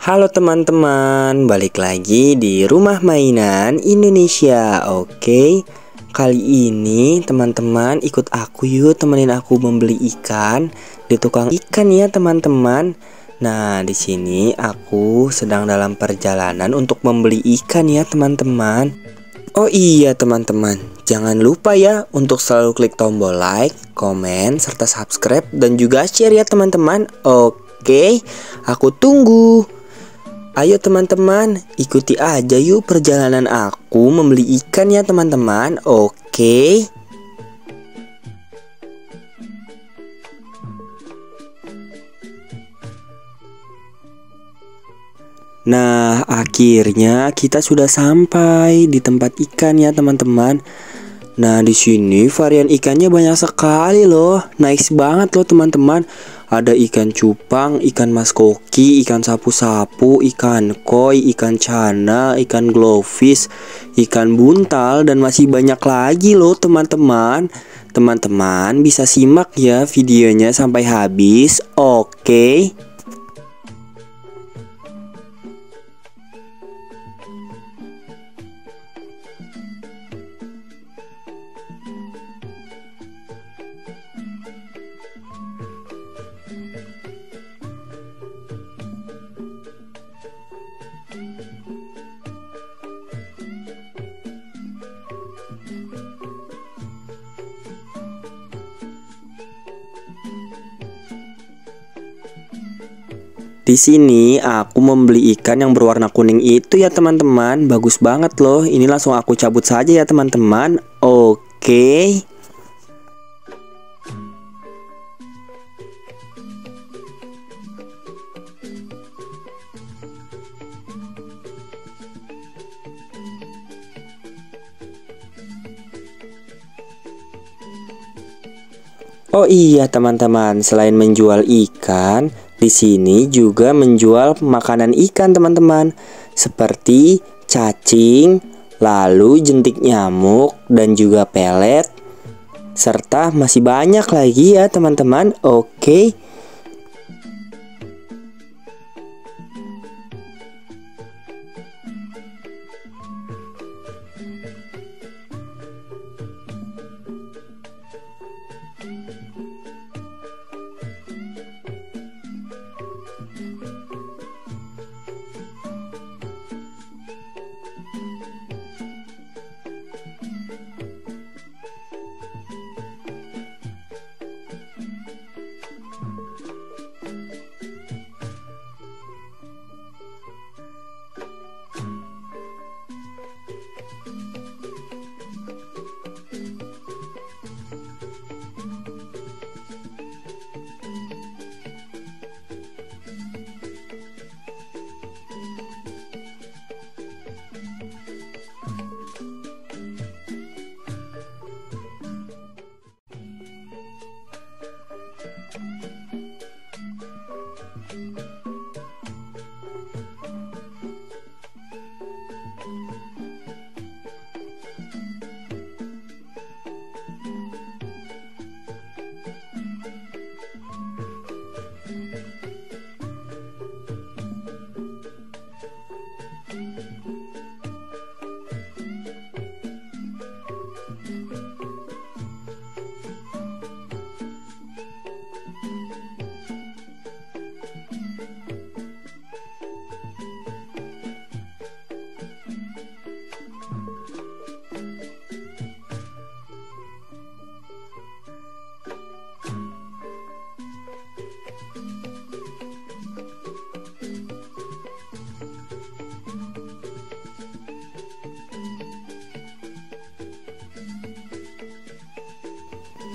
Halo teman-teman, balik lagi di Rumah Mainan Indonesia. Oke, kali ini teman-teman ikut aku yuk, temenin aku membeli ikan di tukang ikan ya teman-teman. Nah, di sini aku sedang dalam perjalanan untuk membeli ikan ya teman-teman. Oh iya teman-teman, jangan lupa ya untuk selalu klik tombol like, komen, serta subscribe dan juga share ya teman-teman. Oke, aku tunggu. Ayo teman-teman, ikuti aja yuk perjalanan aku membeli ikan ya teman-teman. Oke. Nah, akhirnya kita sudah sampai di tempat ikan ya teman-teman. Nah, di sini varian ikannya banyak sekali loh. Nice banget loh teman-teman. Ada ikan cupang, ikan mas koki, ikan sapu-sapu, ikan koi, ikan cana, ikan glowfish, ikan buntal, dan masih banyak lagi loh teman-teman. Teman-teman bisa simak ya videonya sampai habis. Oke. Di sini aku membeli ikan yang berwarna kuning itu ya teman-teman. Bagus banget loh. Ini langsung aku cabut saja ya teman-teman. Oke. Oh iya teman-teman, selain menjual ikan, di sini juga menjual makanan ikan teman-teman, seperti cacing, lalu jentik nyamuk dan juga pelet, serta masih banyak lagi ya teman-teman. Oke.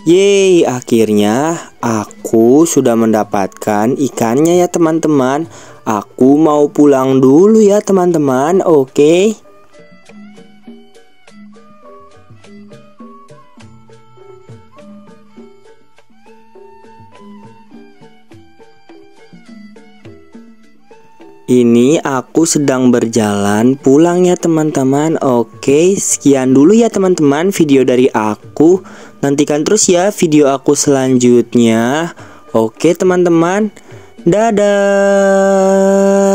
Yeay, akhirnya aku sudah mendapatkan ikannya ya teman-teman. Aku mau pulang dulu ya teman-teman. Oke. Ini aku sedang berjalan pulang ya teman-teman. Oke, sekian dulu ya teman-teman video dari aku. Nantikan terus ya video aku selanjutnya. Oke teman-teman, dadah.